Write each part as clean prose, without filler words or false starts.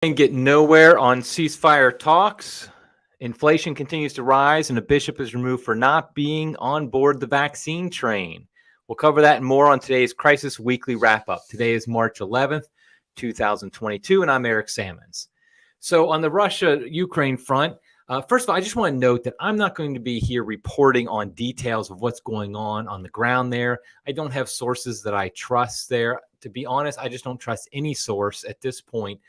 And get nowhere on ceasefire talks. Inflation continues to rise, and a bishop is removed for not being on board the vaccine train. We'll cover that and more on today's Crisis Weekly Wrap-Up. Today is March 11th, 2022, and I'm Eric Sammons. So on the Russia-Ukraine front, first of all, I just want to note that I'm not going to be here reporting on details of what's going on the ground there. I don't have sources that I trust there. To be honest, I just don't trust any source at this point.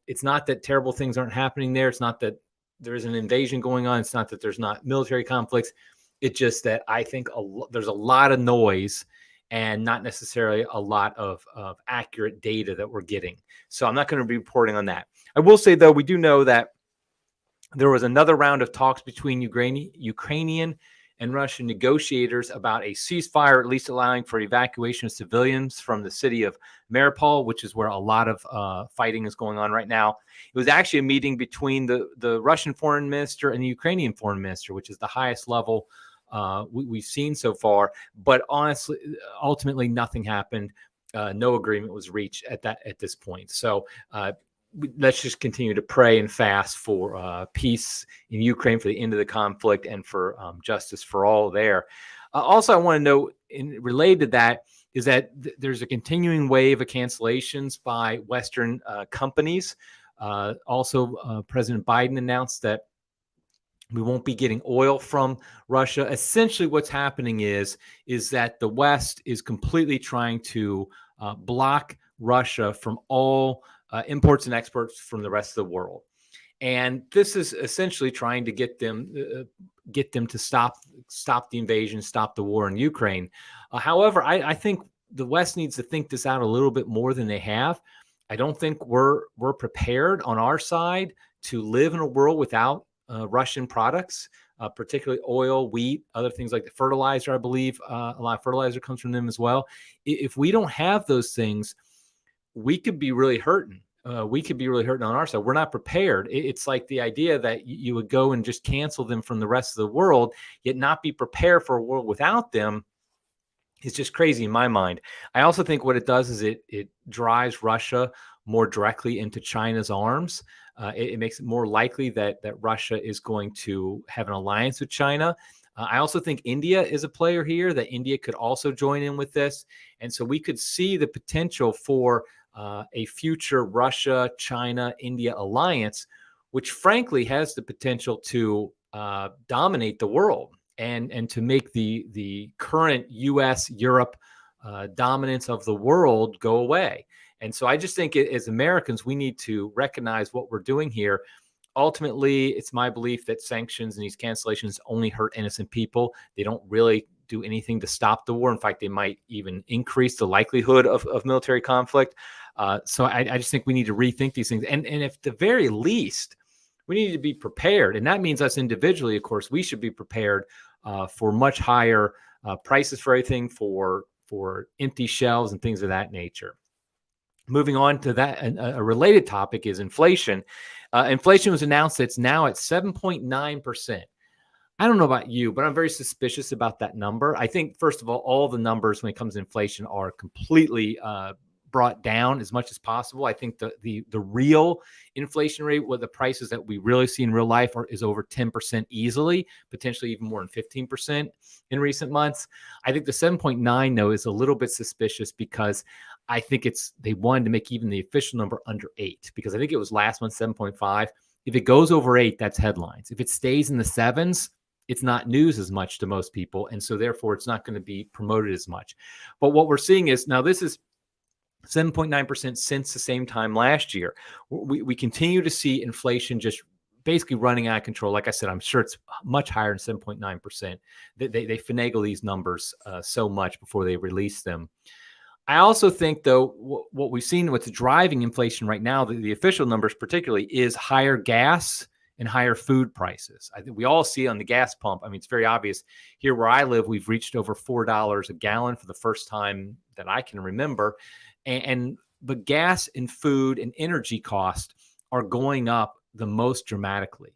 It's not that terrible things aren't happening there. It's not that there's an invasion going on. It's not that there's not military conflicts. It's just that I think there's a lot of noise and not necessarily a lot of accurate data that we're getting. So I'm not going to be reporting on that. I will say, though, we do know that there was another round of talks between Ukrainian and Russian negotiators about a ceasefire, at least allowing for evacuation of civilians from the city of Mariupol, which is where a lot of fighting is going on right now. It was actually a meeting between the Russian foreign minister and the Ukrainian foreign minister, which is the highest level we've seen so far. But honestly, ultimately, nothing happened. No agreement was reached at this point. So let's just continue to pray and fast for peace in Ukraine, for the end of the conflict, and for justice for all there. Also, I want to note, related to that, is that there's a continuing wave of cancellations by Western companies. Also, President Biden announced that we won't be getting oil from Russia. Essentially, what's happening is that the West is completely trying to block Russia from all imports and exports from the rest of the world. And this is essentially trying to get them to stop the invasion, stop the war in Ukraine. However, I think the West needs to think this out a little bit more than they have. I don't think we're prepared on our side to live in a world without Russian products, particularly oil, wheat, other things like the fertilizer. I believe a lot of fertilizer comes from them as well. If we don't have those things, we could be really hurting. We could be really hurting on our side. We're not prepared. It's like the idea that you would go and just cancel them from the rest of the world, yet not be prepared for a world without them. It's just crazy in my mind. I also think what it does is it drives Russia more directly into China's arms. It makes it more likely that Russia is going to have an alliance with China. I also think India is a player here, that India could also join in with this. And so we could see the potential for a future Russia, China, India alliance, which frankly has the potential to dominate the world and to make the current U.S., Europe dominance of the world go away. And so I just think as Americans, we need to recognize what we're doing here. Ultimately, it's my belief that sanctions and these cancellations only hurt innocent people. They don't really do anything to stop the war. In fact, they might even increase the likelihood of military conflict. So I just think we need to rethink these things. And at the very least, we need to be prepared. And that means us individually, of course, we should be prepared for much higher prices for everything, for empty shelves and things of that nature. Moving on to that, a related topic is inflation. Inflation was announced that it's now at 7.9%. I don't know about you, but I'm very suspicious about that number. I think, first of all the numbers when it comes to inflation are completely brought down as much as possible. I think the real inflation rate, what the prices that we really see in real life is over 10% easily, potentially even more than 15% in recent months. I think the 7.9 though is a little bit suspicious because I think they wanted to make even the official number under 8, because I think it was last month 7.5. If it goes over 8, that's headlines. If it stays in the 7s, it's not news as much to most people, and so therefore it's not going to be promoted as much. But what we're seeing is now this is 7.9% since the same time last year. We continue to see inflation just basically running out of control. Like I said, I'm sure it's much higher than 7.9%. They finagle these numbers so much before they release them. I also think, though, what we've seen, what's driving inflation right now, the official numbers particularly, is higher gas and higher food prices. I think we all see on the gas pump. I mean, it's very obvious. Here where I live, we've reached over $4 a gallon for the first time that I can remember. But gas and food and energy costs are going up the most dramatically.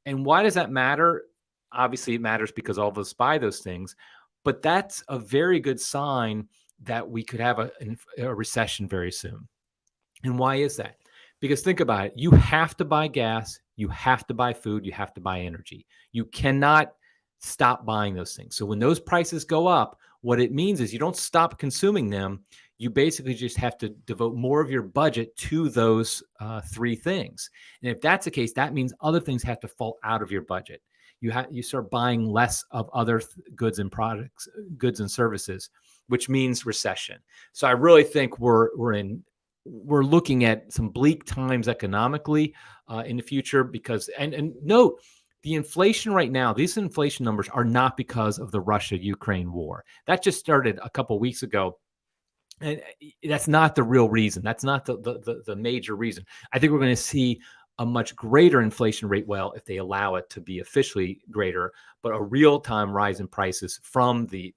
And why does that matter? Obviously, it matters because all of us buy those things. But that's a very good sign that we could have a recession very soon. And why is that? Because think about it. You have to buy gas. You have to buy food. You have to buy energy. You cannot stop buying those things. So when those prices go up, what it means is you don't stop consuming them. You basically just have to devote more of your budget to those three things. And if that's the case, that means other things have to fall out of your budget. You start buying less of other goods and products, goods and services, which means recession. So I really think we're looking at some bleak times economically in the future because, and note, the inflation right now, these inflation numbers are not because of the Russia-Ukraine war. That just started a couple of weeks ago. And that's not the real reason. That's not the major reason. I think we're going to see a much greater inflation rate, well, if they allow it to be officially greater, but a real-time rise in prices from the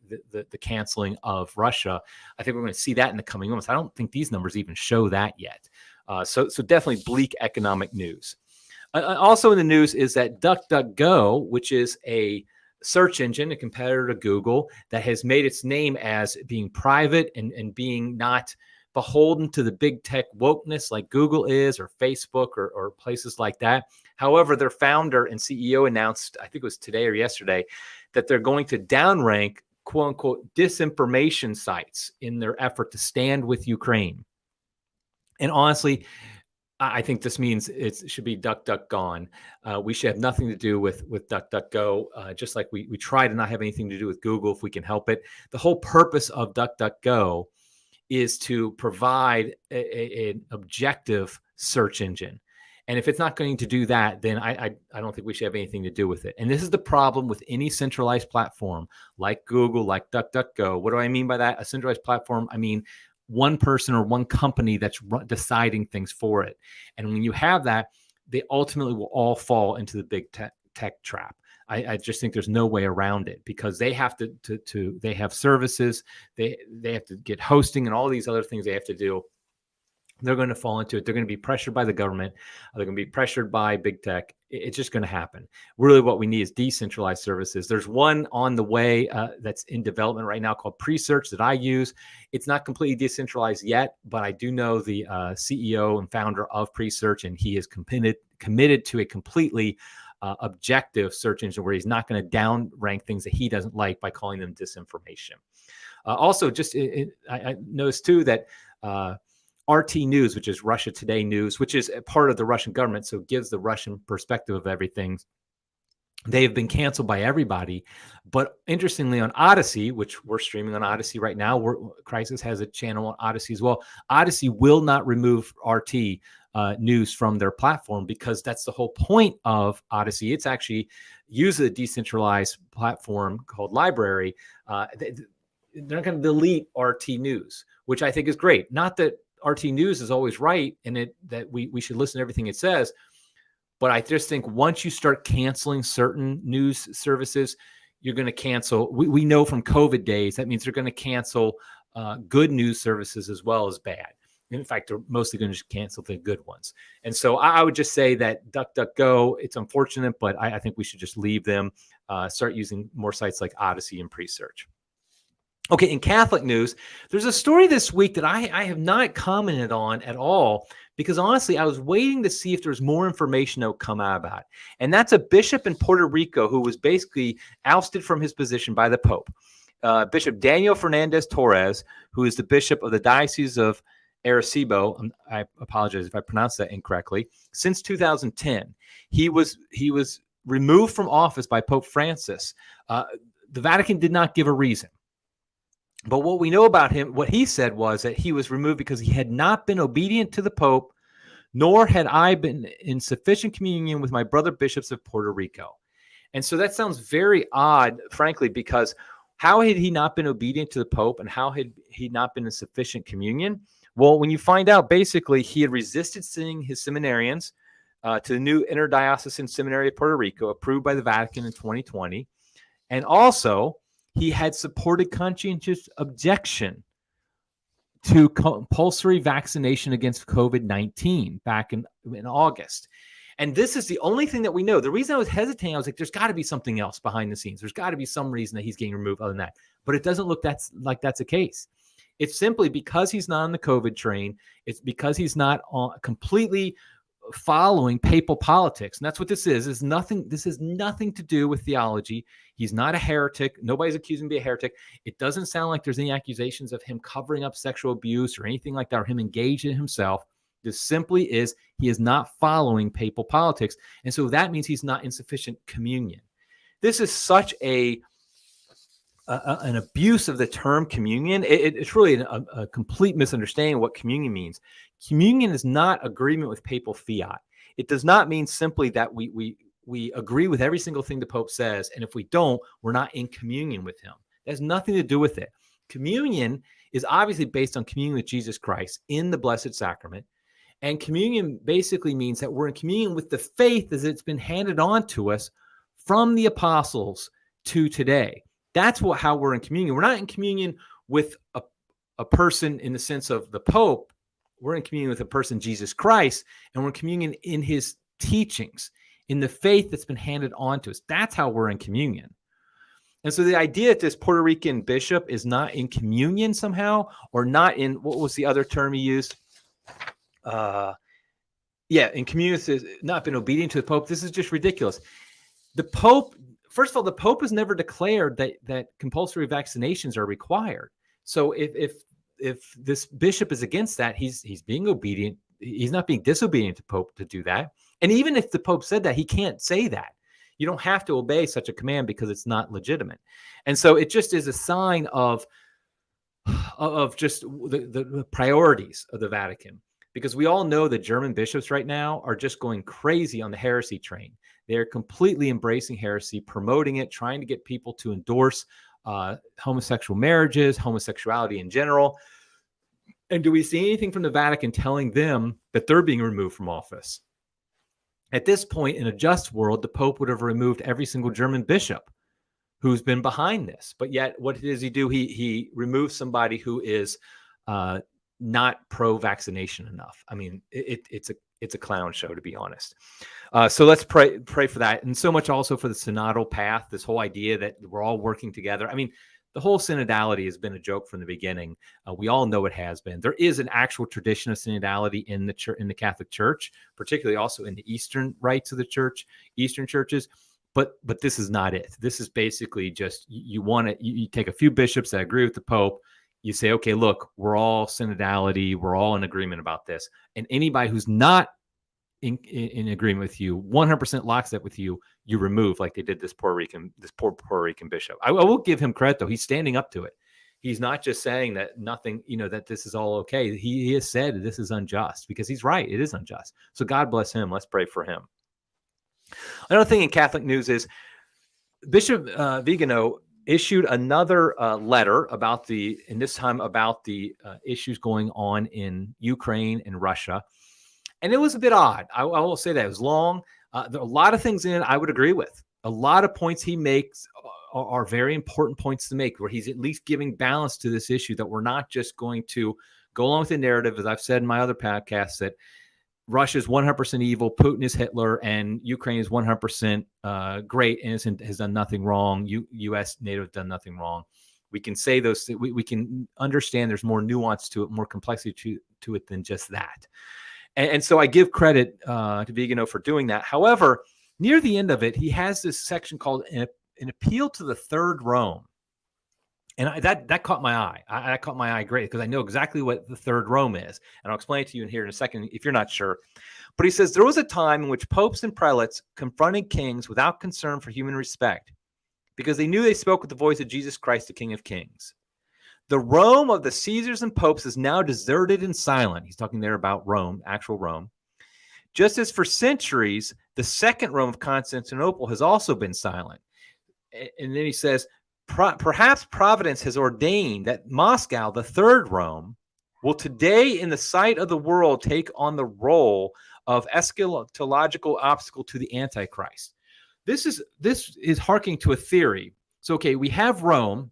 canceling of Russia. I think we're going to see that in the coming months. I don't think these numbers even show that yet. So definitely bleak economic news. Also in the news is that DuckDuckGo, which is a search engine, a competitor to Google, that has made its name as being private and being not beholden to the big tech wokeness like Google is, or Facebook, or places like that. However, their founder and CEO announced, I think it was today or yesterday, that they're going to downrank quote unquote disinformation sites in their effort to stand with Ukraine. And honestly, I think this means it should be DuckDuck gone. We should have nothing to do with DuckDuckGo, just like we try to not have anything to do with Google if we can help it. The whole purpose of DuckDuckGo is to provide an objective search engine. And if it's not going to do that, then I don't think we should have anything to do with it. And this is the problem with any centralized platform like Google, like DuckDuckGo. What do I mean by that? A centralized platform, I mean one person or one company that's deciding things for it. And when you have that, they ultimately will all fall into the big tech trap. I just think there's no way around it because they have to they have services, they have to get hosting and all these other things they have to do. They're going to fall into it. They're going to be pressured by the government. They're going to be pressured by big tech. It's just going to happen. Really what we need is decentralized services. There's one on the way that's in development right now called Presearch that I use. It's not completely decentralized yet, but I do know the CEO and founder of Presearch, and he is committed to a completely objective search engine where he's not going to downrank things that he doesn't like by calling them disinformation. Also, I noticed too that RT News, which is Russia Today News, which is a part of the Russian government, so it gives the Russian perspective of everything. They have been canceled by everybody. But interestingly, on Odyssey, which we're streaming on Odyssey right now, Crisis has a channel on Odyssey as well. Odyssey will not remove RT News from their platform because that's the whole point of Odyssey. It's actually uses a decentralized platform called Library. They're not going to delete RT News, which I think is great. Not that RT News is always right and that we should listen to everything it says. But I just think once you start canceling certain news services, you're going to cancel. We know from COVID days, that means they're going to cancel good news services as well as bad. In fact, they're mostly going to just cancel the good ones. And so I would just say that DuckDuckGo, it's unfortunate, but I think we should just leave them, start using more sites like Odyssey and Presearch. Okay, in Catholic news, there's a story this week that I have not commented on at all because honestly, I was waiting to see if there's more information that would come out about it. And that's a bishop in Puerto Rico who was basically ousted from his position by the Pope. Bishop Daniel Fernandez Torres, who is the bishop of the Diocese of Arecibo, I apologize if I pronounced that incorrectly, since 2010. He was removed from office by Pope Francis. The Vatican did not give a reason. But what we know about him, what he said was that he was removed because he had not been obedient to the Pope, nor had I been in sufficient communion with my brother bishops of Puerto Rico. And so that sounds very odd, frankly, because how had he not been obedient to the Pope and how had he not been in sufficient communion? Well, when you find out, basically, he had resisted sending his seminarians to the new Interdiocesan Seminary of Puerto Rico, approved by the Vatican in 2020. And also, he had supported conscientious objection to compulsory vaccination against COVID-19 back in August. And this is the only thing that we know. The reason I was hesitating, I was like, there's got to be something else behind the scenes. There's got to be some reason that he's getting removed other than that. But it doesn't look like that's the case. It's simply because he's not on the COVID train. It's because he's not completely following papal politics. And that's what this is. This has nothing to do with theology. He's not a heretic. Nobody's accusing him of being a heretic. It doesn't sound like there's any accusations of him covering up sexual abuse or anything like that, or him engaged in himself. This simply is he is not following papal politics. And so that means he's not in sufficient communion. This is such an abuse of the term communion. It's really a complete misunderstanding of what communion means. Communion is not agreement with papal fiat. It does not mean simply that we agree with every single thing the Pope says, and if we don't, we're not in communion with him. It has nothing to do with it. Communion is obviously based on communion with Jesus Christ in the Blessed Sacrament, and communion basically means that we're in communion with the faith as it's been handed on to us from the apostles to today. That's how we're in communion. We're not in communion with a person in the sense of the Pope. We're in communion with a person, Jesus Christ, and we're in communion in his teachings, in the faith that's been handed on to us. That's how we're in communion. And so the idea that this Puerto Rican bishop is not in communion somehow, or not in, what was the other term he used? In communion, not been obedient to the Pope. This is just ridiculous. The Pope, first of all, the Pope has never declared that compulsory vaccinations are required. So if this bishop is against that, he's being obedient. He's not being disobedient to Pope to do that. And even if the Pope said that, he can't say that. You don't have to obey such a command because it's not legitimate. And so it just is a sign of just the priorities of the Vatican. Because we all know that German bishops right now are just going crazy on the heresy train. They're completely embracing heresy, promoting it, trying to get people to endorse homosexual marriages, homosexuality in general. And do we see anything from the Vatican telling them that they're being removed from office? At this point, in a just world, the Pope would have removed every single German bishop who's been behind this. But yet, what does he do? He removes somebody who is not pro-vaccination enough. I mean, it's a clown show, to be honest. So let's pray for that. And so much also for the synodal path, this whole idea that we're all working together. I mean, the whole synodality has been a joke from the beginning. We all know it has been. There is an actual tradition of synodality in the Catholic Church, particularly also in the Eastern rites of the Church, Eastern churches. But this is not it. This is basically just you take a few bishops that agree with the Pope. You say, okay, look, we're all synodality. We're all in agreement about this. And anybody who's not in agreement with you, 100% lockstep with you, you remove, like they did this poor Puerto Rican bishop. I will give him credit, though. He's standing up to it. He's not just saying that nothing, that this is all okay. He has said this is unjust, because he's right. It is unjust. So God bless him. Let's pray for him. Another thing in Catholic news is Bishop Vigano issued another letter this time about the issues going on in Ukraine and Russia. And it was a bit odd. I will say that it was long. There are a lot of things in it I would agree with. A lot of points he makes are very important points to make, where he's at least giving balance to this issue, that we're not just going to go along with the narrative, as I've said in my other podcasts, that Russia is 100% evil, Putin is Hitler, and Ukraine is 100% great, innocent, has done nothing wrong. U.S., NATO have done nothing wrong. We can say those things. We can understand there's more nuance to it, more complexity to it than just that. And so I give credit to Vigano for doing that. However, near the end of it, he has this section called an appeal to the Third Rome. And that caught my eye. That caught my eye great, because I know exactly what the Third Rome is. And I'll explain it to you in here in a second if you're not sure. But he says, there was a time in which popes and prelates confronted kings without concern for human respect, because they knew they spoke with the voice of Jesus Christ, the King of Kings. The Rome of the Caesars and popes is now deserted and silent. He's talking there about Rome, actual Rome. Just as for centuries, the second Rome of Constantinople has also been silent. And then he says, perhaps Providence has ordained that Moscow, the third Rome, will today in the sight of the world take on the role of eschatological obstacle to the Antichrist. This is harking to a theory. So, okay, we have Rome,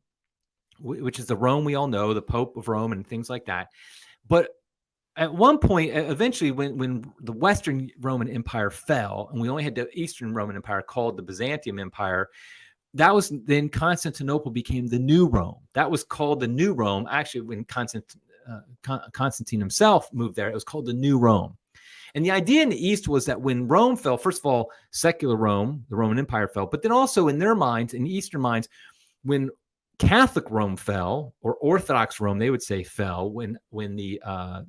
which is the Rome we all know, the Pope of Rome and things like that. But at one point, eventually, when the Western Roman Empire fell, and we only had the Eastern Roman Empire called the Byzantium Empire, that was then Constantinople became the New Rome. That was called the New Rome. Actually, when Constantine himself moved there, it was called the New Rome. And the idea in the East was that when Rome fell, first of all, secular Rome, the Roman Empire fell, but then also in their minds, in the Eastern minds, when Catholic Rome fell, or Orthodox Rome, they would say fell, when there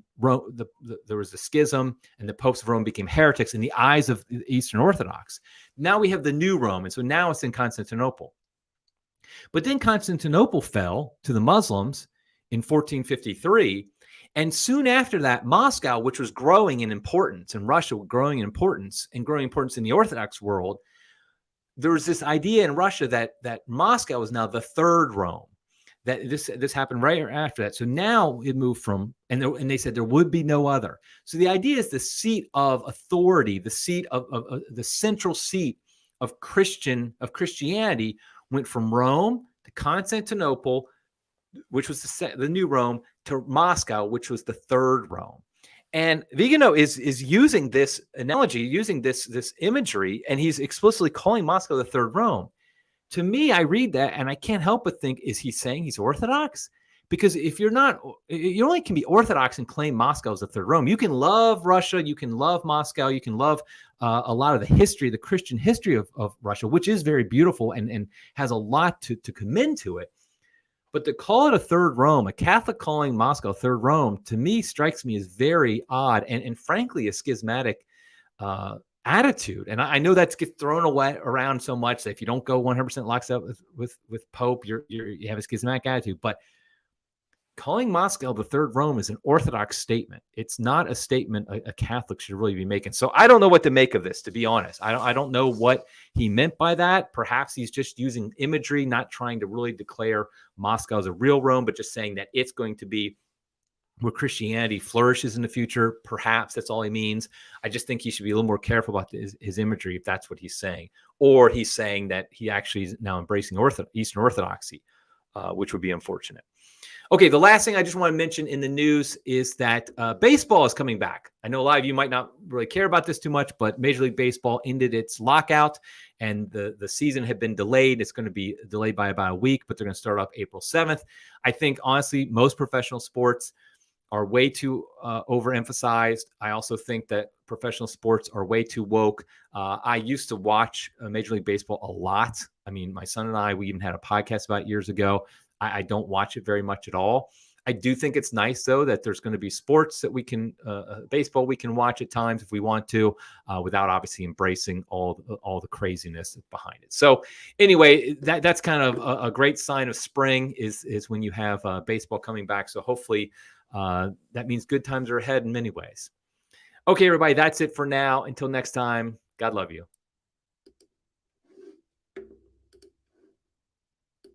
was a schism and the popes of Rome became heretics in the eyes of the Eastern Orthodox. Now we have the New Rome, and so now it's in Constantinople. But then Constantinople fell to the Muslims in 1453. And soon after that, Moscow, which was growing in importance, and Russia growing in importance, and growing importance in the Orthodox world, there was this idea in Russia that Moscow was now the third Rome. That this happened right after that. So now it moved from, and they said there would be no other. So the idea is the seat of authority, the seat of the central seat of Christianity went from Rome to Constantinople, which was the New Rome, to Moscow, which was the third Rome. And Vigano is using this analogy, using this imagery, and he's explicitly calling Moscow the third Rome. To me, I read that and I can't help but think, is he saying he's Orthodox? Because if you're not, you only can be Orthodox and claim Moscow as the third Rome. You can love Russia, you can love Moscow, you can love a lot of the history, the Christian history of Russia, which is very beautiful and has a lot to commend to it. But to call it a third Rome, a Catholic calling Moscow third Rome, to me strikes me as very odd and frankly a schismatic attitude. And I know that gets thrown away around so much that if you don't go 100% lockstep with Pope, you have a schismatic attitude. But calling Moscow the third Rome is an Orthodox statement. It's not a statement a Catholic should really be making. So I don't know what to make of this, to be honest. I don't know what he meant by that. Perhaps he's just using imagery, not trying to really declare Moscow as a real Rome, but just saying that it's going to be where Christianity flourishes in the future. Perhaps that's all he means. I just think he should be a little more careful about his imagery if that's what he's saying. Or he's saying that he actually is now embracing Eastern Orthodoxy, which would be unfortunate. Okay, the last thing I just want to mention in the news is that baseball is coming back. I know a lot of you might not really care about this too much, but Major League Baseball ended its lockout, and the season had been delayed. It's going to be delayed by about a week, but they're going to start up April 7th. I think, honestly, most professional sports are way too overemphasized. I also think that professional sports are way too woke. I used to watch Major League Baseball a lot. I mean, my son and I, we even had a podcast about it years ago. I don't watch it very much at all. I do think it's nice, though, that there's going to be sports that we can, baseball we can watch at times if we want to, without obviously embracing all the craziness behind it. So anyway, that's kind of a great sign of spring is when you have baseball coming back. So hopefully that means good times are ahead in many ways. Okay, everybody, that's it for now. Until next time, God love you.